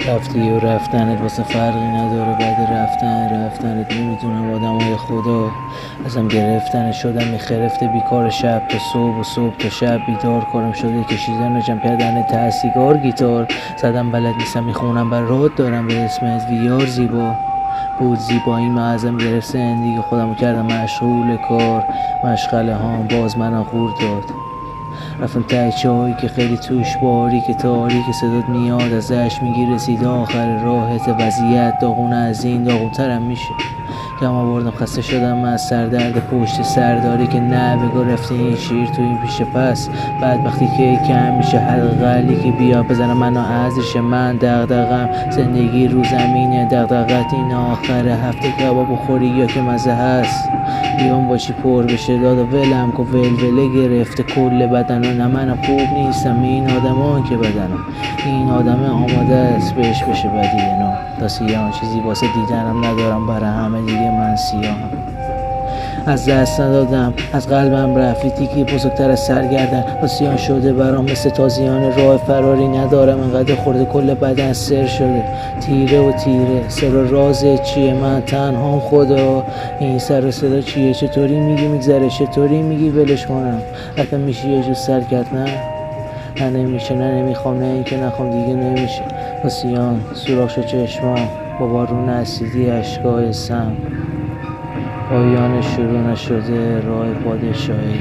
رفتی و رفتنت واسه فرقی نداره. بعد رفتنت نمیدونم آدمای خدا ازم گرفتن شدم میخرفته بیکار شب تا صبح و صبح تا شب بیدار کارم شده کشیدن و جمع کردن تحصیگار گیتار زدم بلد نیستم میخونم برات دارم به اسمت ویار زیبا بود زیبایی ما ازم گرفت زندگی خودمو کردم مشغول کار مشغله هام باز منو خورد داد رفتم ته چاهی که خیلی توش باریک تاریک صدات میاد ازش میگی رسید آخر راهت وضعیت داغون از این داغونترم میشه کم آوردم خسته شدم از سردرد پشت سرداری که نه بگو رفتی این شیر تو این پیش پس بعد وقتی که کم میشه حلقلی که بیا بزنم منو ازش من دغدغم زندگی رو زمینه دغدغت این آخر هفته کباب بخوری یا که مزه هست بیام باشی پر بشه داد و ولم که ولوله گرفته کل بدن و نه من خوب نیستم این آدمان که بدنم این آدم آماده است بهش بشه بدیه نو تا سیاهان چیزی واسه دیدنم ندارم برای همه دیگه من سیاهم از دست ندادم از قلبم رفتی تیکی بزرگتر از سرگردن آسیان شده برام مثل تازیان راه فراری ندارم انقدر خورده کل بدن سر شده تیره و تیره سر و رازت چیه من تنهام خدا این سر و صدا چیه چطوری میگی میگذره چطوری میگی ولش کنم حتی میشه یه جو سرکت نه نمیشه نه نمیخوام نه اینکه نخوام دیگه نمیشه آسیان سوراخ شد چشمام با بارون اسیدی اشکای سم پایان شروع نشده راه پادشاهی